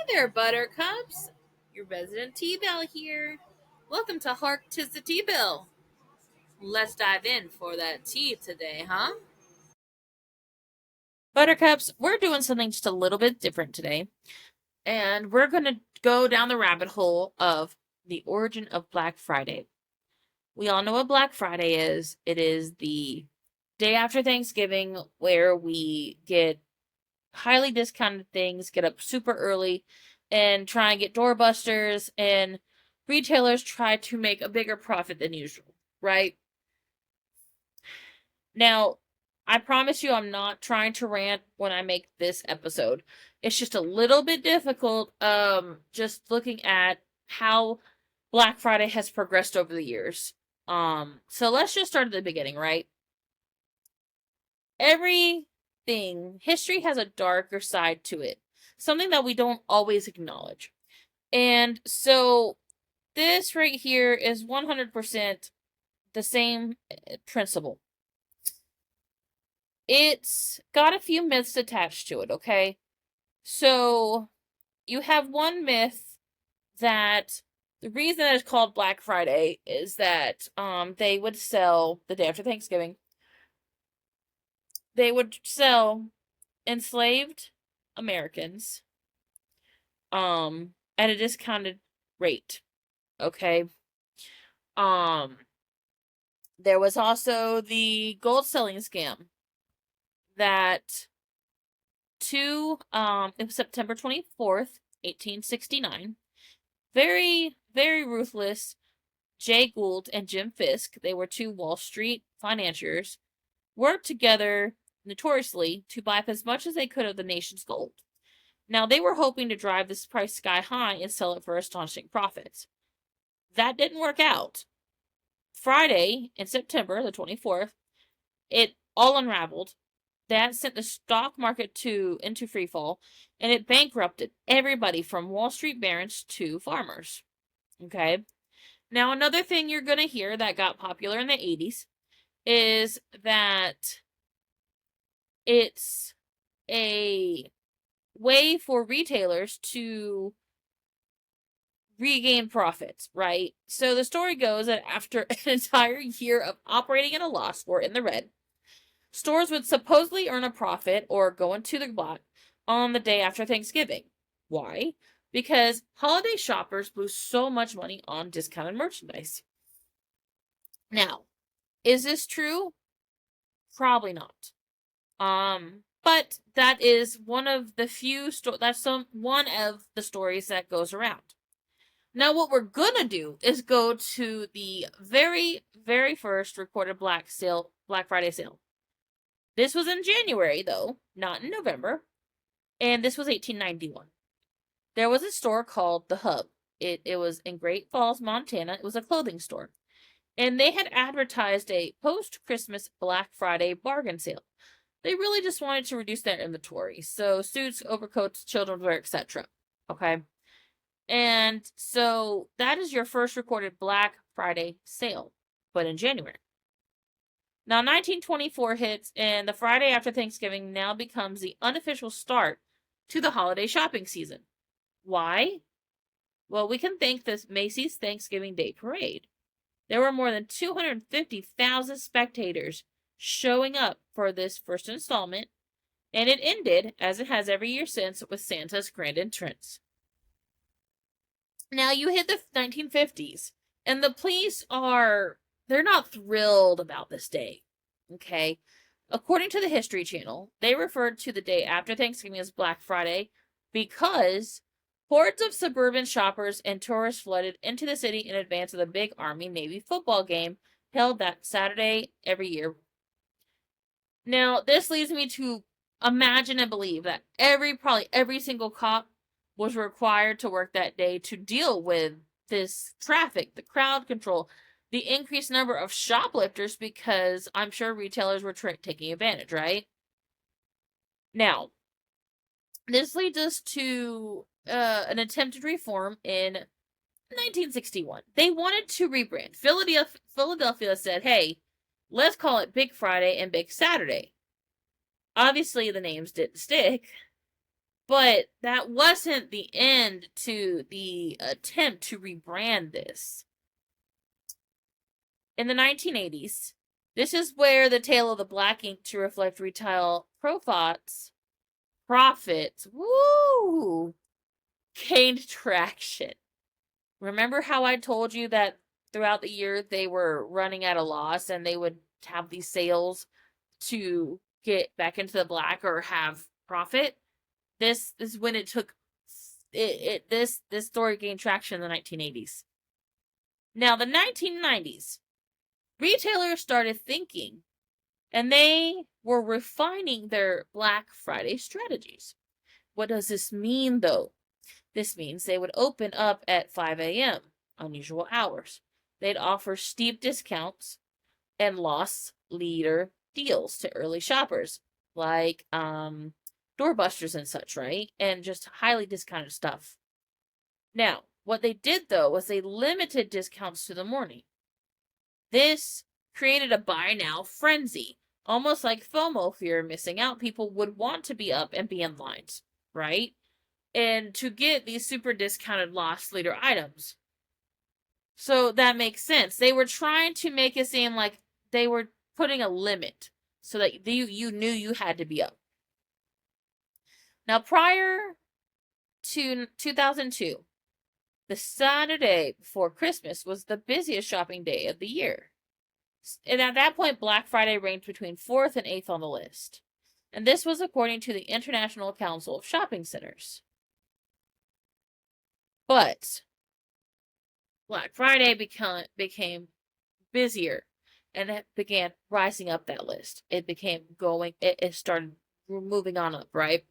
there, Buttercups. Your resident Teabelle here. Welcome to Hark, 'tis the Teabelle. Let's dive in for that tea today, huh? Buttercups, we're doing something just a little bit different today. And we're going to go down the rabbit hole of the origin of Black Friday. We all know what Black Friday is. It is the day after Thanksgiving where we get highly discounted things, get up super early, and try and get doorbusters, and retailers try to make a bigger profit than usual, right? Now, I promise you I'm not trying to rant when I make this episode. It's just a little bit difficult, just looking at how Black Friday has progressed over the years. So let's just start at the beginning, right? History has a darker side to it, something that we don't always acknowledge. And so this right here is 100% the same principle. It's got a few myths attached to it, okay? So you have one myth that the reason that it's called Black Friday is that they would sell the day after Thanksgiving. They would sell enslaved Americans at a discounted rate. Okay. There was also the gold selling scam that it was September 24th, 1869. Very, very ruthless Jay Gould and Jim Fisk, they were two Wall Street financiers, worked together notoriously to buy up as much as they could of the nation's gold. Now, they were hoping to drive this price sky high and sell it for astonishing profits. That didn't work out. Friday, in September the 24th, it all unraveled. That sent the stock market into freefall, and it bankrupted everybody from Wall Street barons to farmers. Okay? Now, another thing you're going to hear that got popular in the 80s is that it's a way for retailers to regain profits, right? So the story goes that after an entire year of operating at a loss or in the red, stores would supposedly earn a profit or go into the black on the day after Thanksgiving. Why? Because holiday shoppers blew so much money on discounted merchandise. Now, is this true? Probably not. But that is one of the few one of the stories that goes around. Now, what we're gonna do is go to the very, very first recorded Black Friday sale. This was in January, though, not in November, and this was 1891. There was a store called The Hub. It was in Great Falls, Montana. It was a clothing store. And they had advertised a post-Christmas Black Friday bargain sale. They really just wanted to reduce their inventory. So suits, overcoats, children's wear, etc. Okay? And so that is your first recorded Black Friday sale, but in January. Now, 1924 hits, and the Friday after Thanksgiving now becomes the unofficial start to the holiday shopping season. Why? Well, we can thank this Macy's Thanksgiving Day Parade. There were more than 250,000 spectators showing up for this first installment, and it ended, as it has every year since, with Santa's grand entrance. Now, you hit the 1950s, and the police they're not thrilled about this day, okay? According to the History Channel, they referred to the day after Thanksgiving as Black Friday because hordes of suburban shoppers and tourists flooded into the city in advance of the big Army-Navy football game held that Saturday every year. Now, this leads me to imagine and believe that probably every single cop was required to work that day to deal with this traffic, the crowd control, the increased number of shoplifters, because I'm sure retailers were taking advantage, right? Now, this leads us to an attempted reform in 1961. They wanted to rebrand. Philadelphia said, hey, let's call it Big Friday and Big Saturday. Obviously, the names didn't stick. But that wasn't the end to the attempt to rebrand this. In the 1980s, this is where the tale of the black ink to reflect retail profits, gained traction. Remember how I told you that throughout the year they were running at a loss and they would have these sales to get back into the black or have profit? This is when it took this story gained traction in the 1980s. Now, the 1990s, retailers started thinking and they were refining their Black Friday strategies. What does this mean, though? This means they would open up at 5 a.m., unusual hours. They'd offer steep discounts and loss leader deals to early shoppers, like doorbusters and such, right? And just highly discounted stuff. Now, what they did, though, was they limited discounts to the morning. This created a buy now frenzy, almost like FOMO, fear of missing out. People would want to be up and be in lines, right? And to get these super discounted loss leader items. So that makes sense. They were trying to make it seem like they were putting a limit so that you knew you had to be up. Now, prior to 2002, the Saturday before Christmas was the busiest shopping day of the year. And at that point, Black Friday ranked between 4th and 8th on the list. And this was according to the International Council of Shopping Centers. But Black Friday became busier, and it began rising up that list. It started moving on up, right?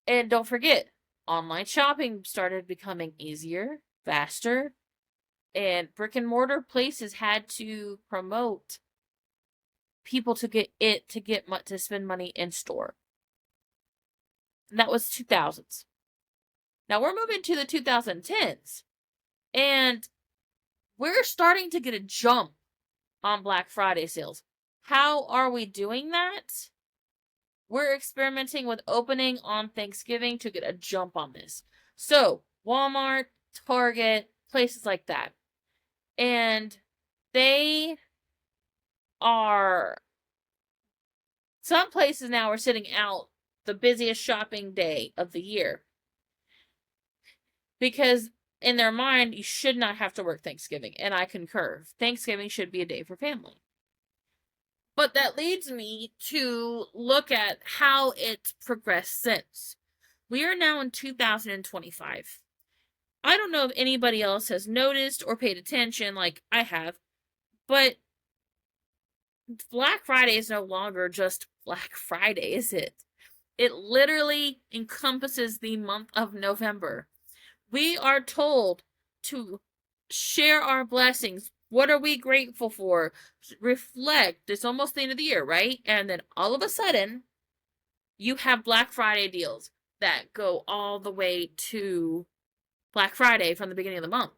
And don't forget, online shopping started becoming easier, faster, and brick and mortar places had to promote people to spend money in store. And that was 2000s. Now we're moving to the 2010s, and we're starting to get a jump on Black Friday sales. How are we doing that? We're experimenting with opening on Thanksgiving to get a jump on this. So, Walmart, Target, places like that. And some places now are sitting out the busiest shopping day of the year. Because in their mind, you should not have to work Thanksgiving. And I concur. Thanksgiving should be a day for family. But that leads me to look at how it's progressed since. We are now in 2025. I don't know if anybody else has noticed or paid attention like I have, but Black Friday is no longer just Black Friday, is it? It literally encompasses the month of November. We are told to share our blessings. What are we grateful for? Reflect. It's almost the end of the year, right? And then all of a sudden, you have Black Friday deals that go all the way to Black Friday from the beginning of the month.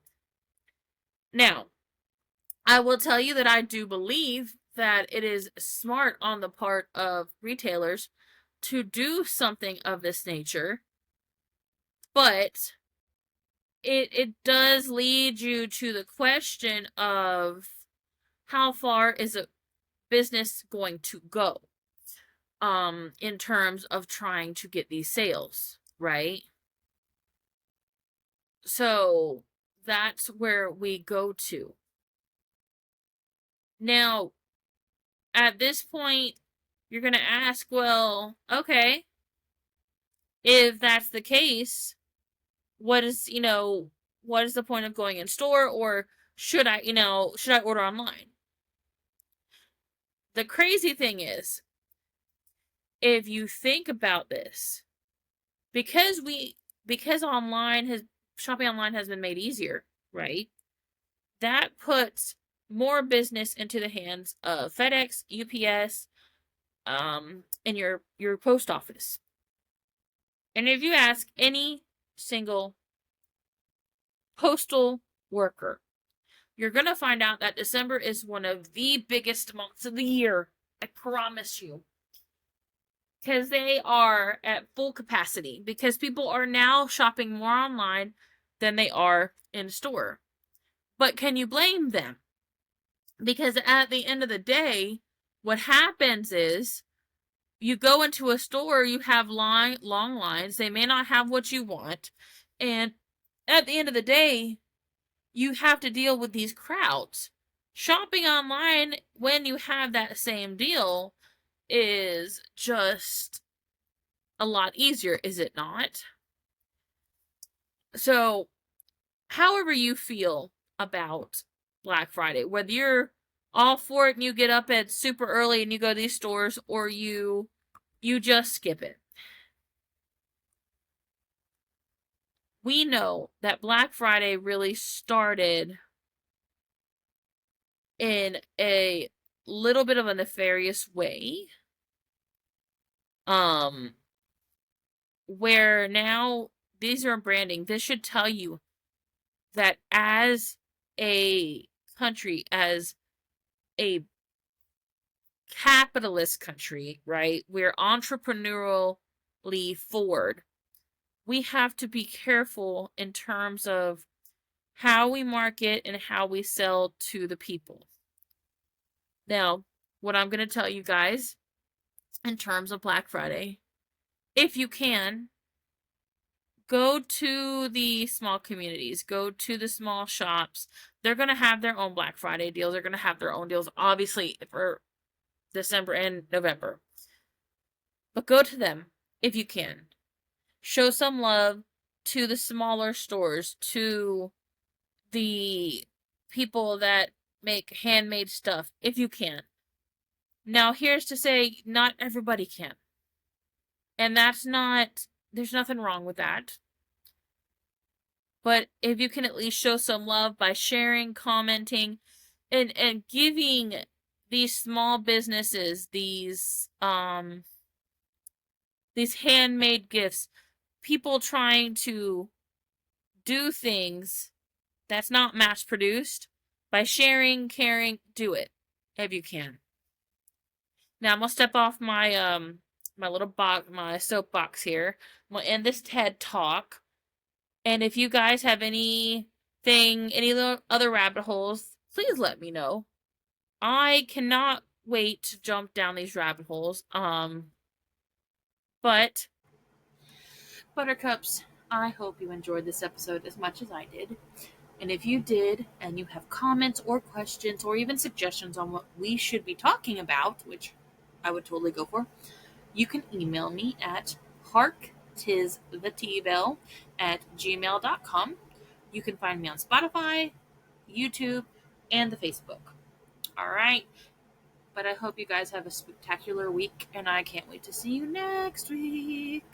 Now, I will tell you that I do believe that it is smart on the part of retailers to do something of this nature, but it does lead you to the question of how far is a business going to go in terms of trying to get these sales, right? So that's where we go to. Now, at this point, you're going to ask, well, okay, if that's the case, what is the point of going in store, or should I order online? The crazy thing is, if you think about this, because shopping online has been made easier, right? That puts more business into the hands of FedEx, UPS, and your post office. And if you ask any single postal worker, you're going to find out that December is one of the biggest months of the year. I promise you. because they are at full capacity, because people are now shopping more online than they are in store. But can you blame them? Because at the end of the day, what happens is you go into a store, you have long lines, they may not have what you want, and at the end of the day, you have to deal with these crowds. Shopping online when you have that same deal is just a lot easier, is it not? So, however you feel about Black Friday, whether you're all for it and you get up at super early and you go to these stores, or you just skip it. We know that Black Friday really started in a little bit of a nefarious way. Where now these are branding. This should tell you that as a country, as a capitalist country, right? We're entrepreneurially forward. We have to be careful in terms of how we market and how we sell to the people. Now, what I'm going to tell you guys in terms of Black Friday, if you can, go to the small communities, go to the small shops. They're going to have their own Black Friday deals. They're going to have their own deals, obviously, for December and November. But go to them if you can. Show some love to the smaller stores, to the people that make handmade stuff, if you can. Now, here's to say, not everybody can. And there's nothing wrong with that. But if you can at least show some love by sharing, commenting, and giving these small businesses, these handmade gifts, people trying to do things that's not mass produced, by sharing, caring, do it if you can. Now I'm gonna step off my my little box, my soapbox here. I'm gonna end this TED talk. And if you guys have any other rabbit holes, please let me know. I cannot wait to jump down these rabbit holes. But Buttercups, I hope you enjoyed this episode as much as I did. And if you did, and you have comments or questions or even suggestions on what we should be talking about, which I would totally go for, you can email me at harktisthetebelle@gmail.com. You can find me on Spotify, YouTube, and the Facebook. All right. But I hope you guys have a spectacular week, and I can't wait to see you next week.